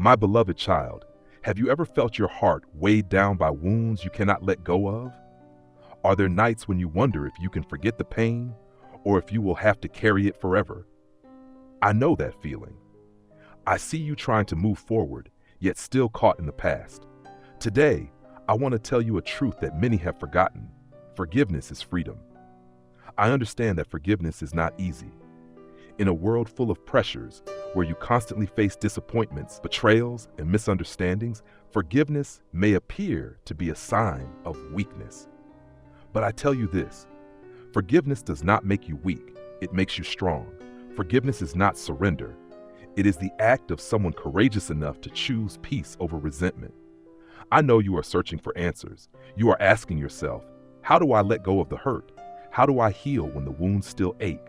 My beloved child, have you ever felt your heart weighed down by wounds you cannot let go of? Are there nights when you wonder if you can forget the pain or if you will have to carry it forever? I know that feeling. I see you trying to move forward, yet still caught in the past. Today, I want to tell you a truth that many have forgotten. Forgiveness is freedom. I understand that forgiveness is not easy. In a world full of pressures, where you constantly face disappointments, betrayals, and misunderstandings, forgiveness may appear to be a sign of weakness. But I tell you this, forgiveness does not make you weak, it makes you strong. Forgiveness is not surrender. It is the act of someone courageous enough to choose peace over resentment. I know you are searching for answers. You are asking yourself, how do I let go of the hurt? How do I heal when the wounds still ache?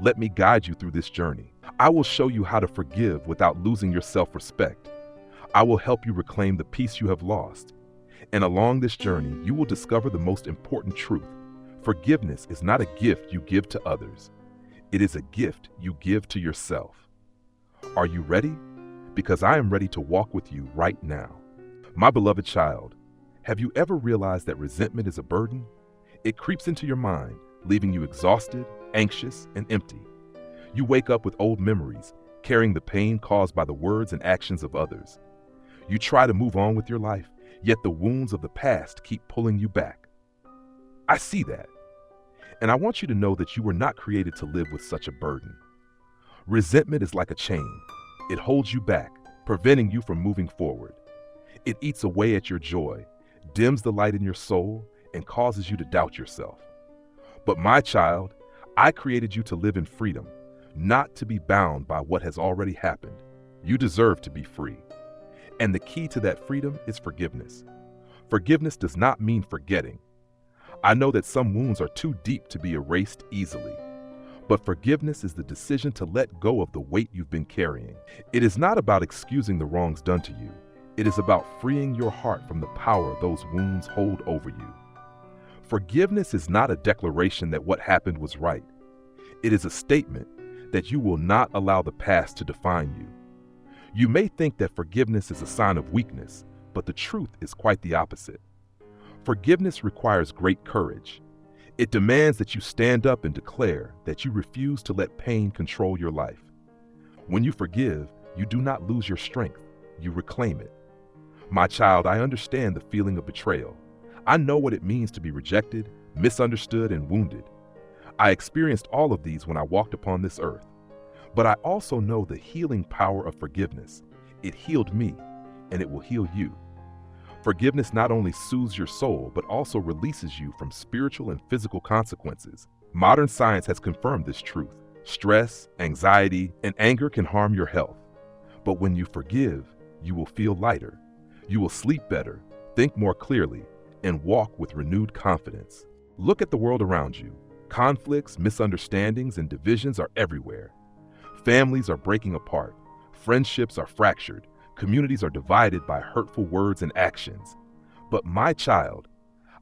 Let me guide you through this journey. I will show you how to forgive without losing your self-respect. I will help you reclaim the peace you have lost. And along this journey, you will discover the most important truth. Forgiveness is not a gift you give to others. It is a gift you give to yourself. Are you ready? Because I am ready to walk with you right now. My beloved child, have you ever realized that resentment is a burden? It creeps into your mind, leaving you exhausted, anxious, and empty. You wake up with old memories, carrying the pain caused by the words and actions of others. You try to move on with your life, yet the wounds of the past keep pulling you back. I see that. And I want you to know that you were not created to live with such a burden. Resentment is like a chain. It holds you back, preventing you from moving forward. It eats away at your joy, dims the light in your soul, and causes you to doubt yourself. But my child, I created you to live in freedom, not to be bound by what has already happened. You deserve to be free. And the key to that freedom is forgiveness. Forgiveness does not mean forgetting. I know that some wounds are too deep to be erased easily. But forgiveness is the decision to let go of the weight you've been carrying. It is not about excusing the wrongs done to you. It is about freeing your heart from the power those wounds hold over you. Forgiveness is not a declaration that what happened was right. It is a statement that you will not allow the past to define you. You may think that forgiveness is a sign of weakness, but the truth is quite the opposite. Forgiveness requires great courage. It demands that you stand up and declare that you refuse to let pain control your life. When you forgive, you do not lose your strength, you reclaim it. My child, I understand the feeling of betrayal. I know what it means to be rejected, misunderstood, and wounded. I experienced all of these when I walked upon this earth. But I also know the healing power of forgiveness. It healed me, and it will heal you. Forgiveness not only soothes your soul, but also releases you from spiritual and physical consequences. Modern science has confirmed this truth. Stress, anxiety, and anger can harm your health. But when you forgive, you will feel lighter. You will sleep better, think more clearly, and walk with renewed confidence. Look at the world around you. Conflicts, misunderstandings, and divisions are everywhere. Families are breaking apart. Friendships are fractured. Communities are divided by hurtful words and actions. But my child,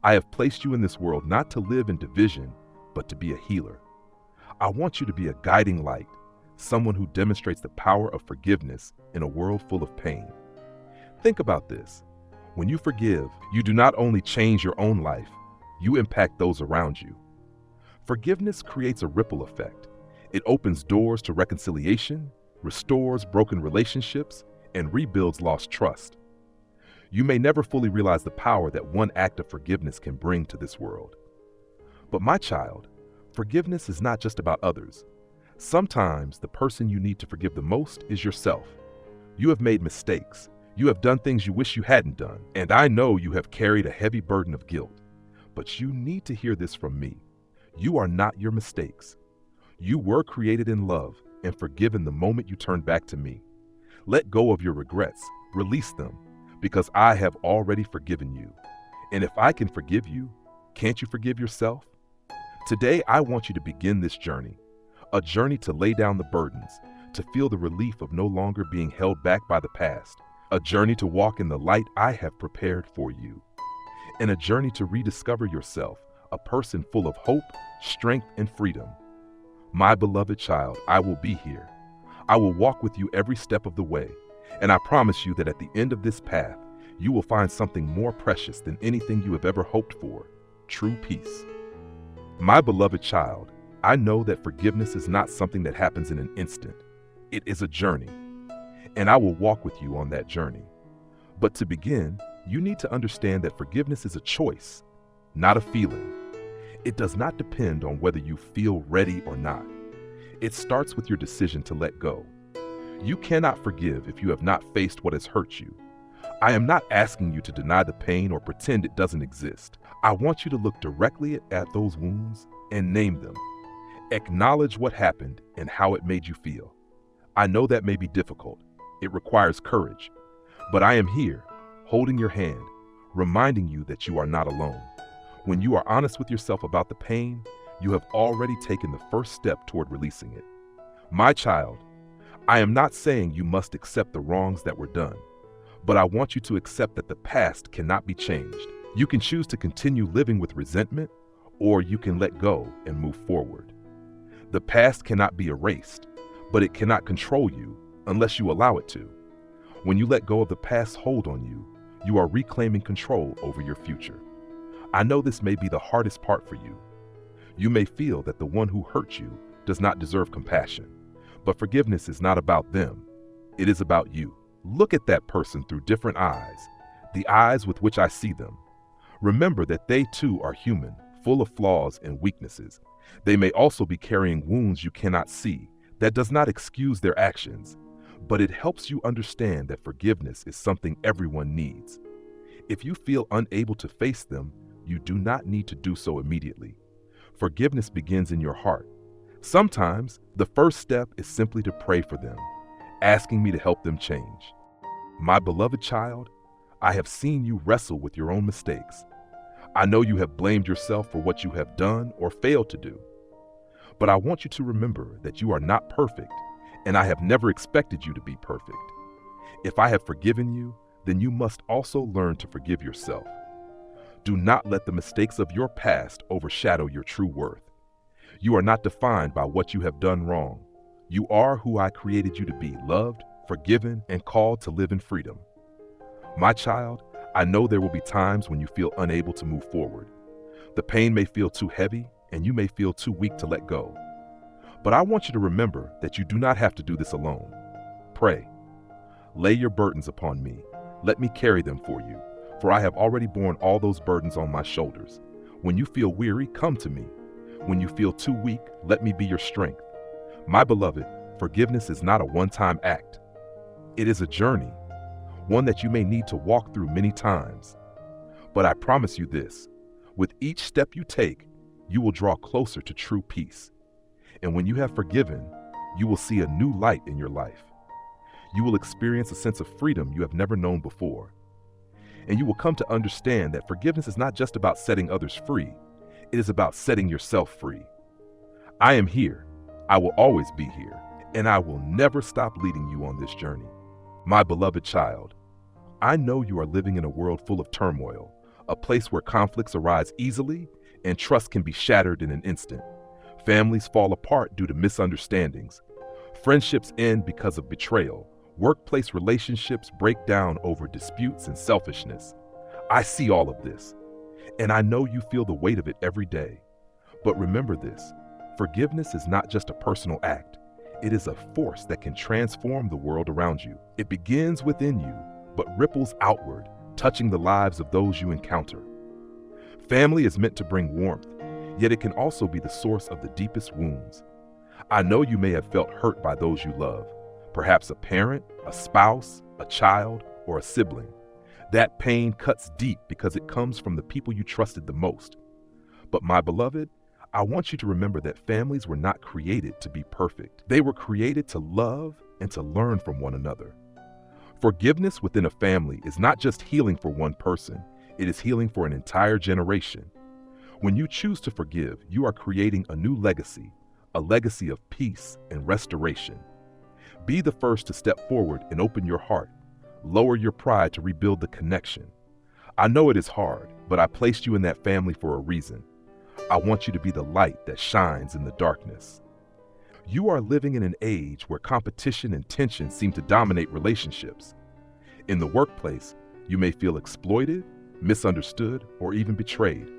I have placed you in this world not to live in division, but to be a healer. I want you to be a guiding light, someone who demonstrates the power of forgiveness in a world full of pain. Think about this. When you forgive, you do not only change your own life, you impact those around you. Forgiveness creates a ripple effect. It opens doors to reconciliation, restores broken relationships, and rebuilds lost trust. You may never fully realize the power that one act of forgiveness can bring to this world. But my child, forgiveness is not just about others. Sometimes the person you need to forgive the most is yourself. You have made mistakes. You have done things you wish you hadn't done, and I know you have carried a heavy burden of guilt. But you need to hear this from me. You are not your mistakes. You were created in love and forgiven the moment you turned back to me. Let go of your regrets, release them, because I have already forgiven you. And if I can forgive you, can't you forgive yourself? Today, I want you to begin this journey, a journey to lay down the burdens, to feel the relief of no longer being held back by the past, a journey to walk in the light I have prepared for you, and a journey to rediscover yourself, a person full of hope, strength, and freedom. My beloved child, I will be here. I will walk with you every step of the way, And I promise you that at the end of this path, you will find something more precious than anything you have ever hoped for: true peace. My beloved child, I know that forgiveness is not something that happens in an instant. It is a journey, and I will walk with you on that journey. But to begin, you need to understand that forgiveness is a choice, not a feeling. It does not depend on whether you feel ready or not. It starts with your decision to let go. You cannot forgive if you have not faced what has hurt you. I am not asking you to deny the pain or pretend it doesn't exist. I want you to look directly at those wounds and name them. Acknowledge what happened and how it made you feel. I know that may be difficult. It requires courage. But I am here, holding your hand, reminding you that you are not alone. When you are honest with yourself about the pain, you have already taken the first step toward releasing it. My child, I am not saying you must accept the wrongs that were done, but I want you to accept that the past cannot be changed. You can choose to continue living with resentment, or you can let go and move forward. The past cannot be erased, but it cannot control you unless you allow it to. When you let go of the past hold on you, you are reclaiming control over your future. I know this may be the hardest part for you. You may feel that the one who hurt you does not deserve compassion, but forgiveness is not about them. It is about you. Look at that person through different eyes, the eyes with which I see them. Remember that they too are human, full of flaws and weaknesses. They may also be carrying wounds you cannot see. That does not excuse their actions, but it helps you understand that forgiveness is something everyone needs. If you feel unable to face them, you do not need to do so immediately. Forgiveness begins in your heart. Sometimes the first step is simply to pray for them, asking me to help them change. My beloved child, I have seen you wrestle with your own mistakes. I know you have blamed yourself for what you have done or failed to do. But I want you to remember that you are not perfect, and I have never expected you to be perfect. If I have forgiven you, then you must also learn to forgive yourself. Do not let the mistakes of your past overshadow your true worth. You are not defined by what you have done wrong. You are who I created you to be: loved, forgiven, and called to live in freedom. My child, I know there will be times when you feel unable to move forward. The pain may feel too heavy, and you may feel too weak to let go. But I want you to remember that you do not have to do this alone. Pray. Lay your burdens upon me. Let me carry them for you, for I have already borne all those burdens on my shoulders. When you feel weary, come to me. When you feel too weak, let me be your strength. My beloved, forgiveness is not a one-time act. It is a journey, one that you may need to walk through many times. But I promise you this: with each step you take, you will draw closer to true peace. And when you have forgiven, you will see a new light in your life. You will experience a sense of freedom you have never known before. And you will come to understand that forgiveness is not just about setting others free. It is about setting yourself free. I am here. I will always be here. And I will never stop leading you on this journey. My beloved child, I know you are living in a world full of turmoil, a place where conflicts arise easily and trust can be shattered in an instant. Families fall apart due to misunderstandings. Friendships end because of betrayal. Workplace relationships break down over disputes and selfishness. I see all of this, and I know you feel the weight of it every day. But remember this: forgiveness is not just a personal act. It is a force that can transform the world around you. It begins within you, but ripples outward, touching the lives of those you encounter. Family is meant to bring warmth, yet it can also be the source of the deepest wounds. I know you may have felt hurt by those you love, perhaps a parent, a spouse, a child, or a sibling. That pain cuts deep because it comes from the people you trusted the most. But my beloved, I want you to remember that families were not created to be perfect. They were created to love and to learn from one another. Forgiveness within a family is not just healing for one person, it is healing for an entire generation. When you choose to forgive, you are creating a new legacy, a legacy of peace and restoration. Be the first to step forward and open your heart. Lower your pride to rebuild the connection. I know it is hard, but I placed you in that family for a reason. I want you to be the light that shines in the darkness. You are living in an age where competition and tension seem to dominate relationships. In the workplace, you may feel exploited, misunderstood, or even betrayed.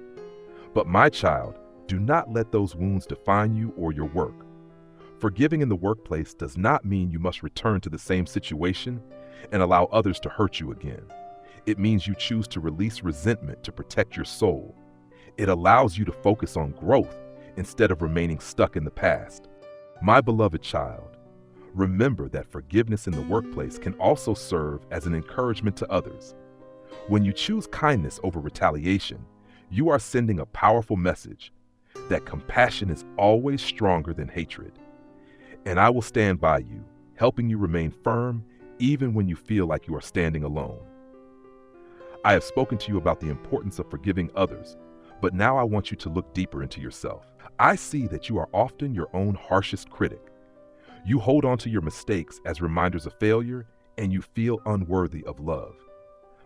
But my child, do not let those wounds define you or your work. Forgiving in the workplace does not mean you must return to the same situation and allow others to hurt you again. It means you choose to release resentment to protect your soul. It allows you to focus on growth instead of remaining stuck in the past. My beloved child, remember that forgiveness in the workplace can also serve as an encouragement to others. When you choose kindness over retaliation, you are sending a powerful message that compassion is always stronger than hatred. And I will stand by you, helping you remain firm even when you feel like you are standing alone. I have spoken to you about the importance of forgiving others, but now I want you to look deeper into yourself. I see that you are often your own harshest critic. You hold on to your mistakes as reminders of failure, and you feel unworthy of love.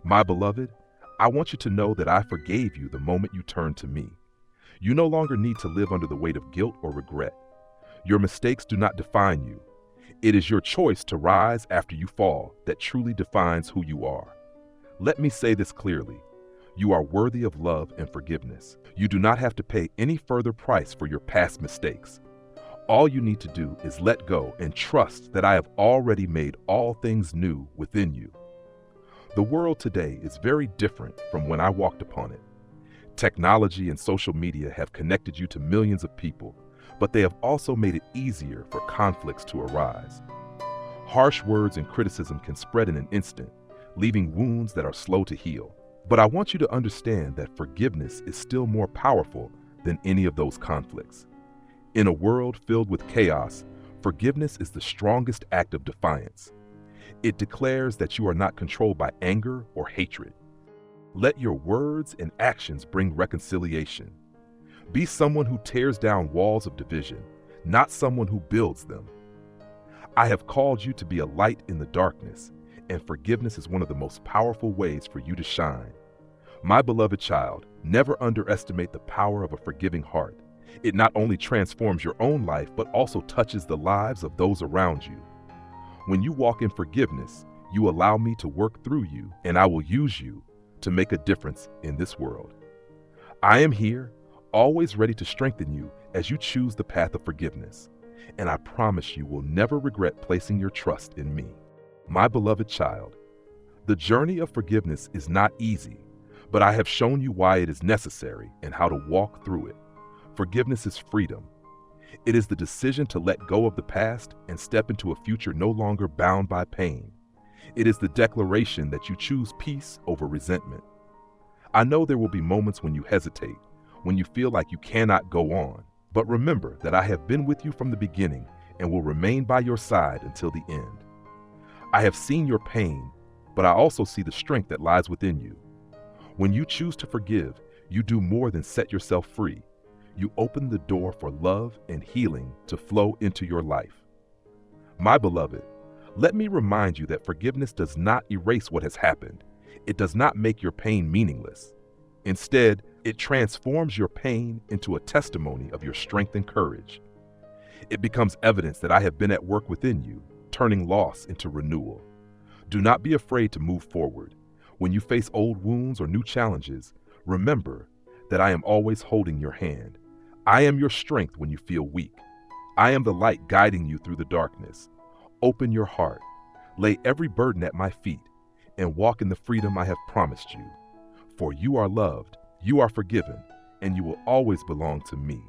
My beloved, I want you to know that I forgave you the moment you turned to me. You no longer need to live under the weight of guilt or regret. Your mistakes do not define you. It is your choice to rise after you fall that truly defines who you are. Let me say this clearly. You are worthy of love and forgiveness. You do not have to pay any further price for your past mistakes. All you need to do is let go and trust that I have already made all things new within you. The world today is very different from when I walked upon it. Technology and social media have connected you to millions of people, but they have also made it easier for conflicts to arise. Harsh words and criticism can spread in an instant, leaving wounds that are slow to heal. But I want you to understand that forgiveness is still more powerful than any of those conflicts. In a world filled with chaos, forgiveness is the strongest act of defiance. It declares that you are not controlled by anger or hatred. Let your words and actions bring reconciliation. Be someone who tears down walls of division, not someone who builds them. I have called you to be a light in the darkness, and forgiveness is one of the most powerful ways for you to shine. My beloved child, never underestimate the power of a forgiving heart. It not only transforms your own life, but also touches the lives of those around you. When you walk in forgiveness, you allow me to work through you, and I will use you to make a difference in this world. I am here, always ready to strengthen you as you choose the path of forgiveness, and I promise you will never regret placing your trust in me. My beloved child, the journey of forgiveness is not easy, but I have shown you why it is necessary and how to walk through it. Forgiveness is freedom. It is the decision to let go of the past and step into a future no longer bound by pain. It is the declaration that you choose peace over resentment. I know there will be moments when you hesitate, when you feel like you cannot go on, but remember that I have been with you from the beginning and will remain by your side until the end. I have seen your pain, but I also see the strength that lies within you. When you choose to forgive, you do more than set yourself free. You open the door for love and healing to flow into your life. My beloved, let me remind you that forgiveness does not erase what has happened. It does not make your pain meaningless. Instead, it transforms your pain into a testimony of your strength and courage. It becomes evidence that I have been at work within you, turning loss into renewal. Do not be afraid to move forward. When you face old wounds or new challenges, remember that I am always holding your hand. I am your strength when you feel weak. I am the light guiding you through the darkness. Open your heart, lay every burden at my feet, and walk in the freedom I have promised you. For you are loved, you are forgiven, and you will always belong to me.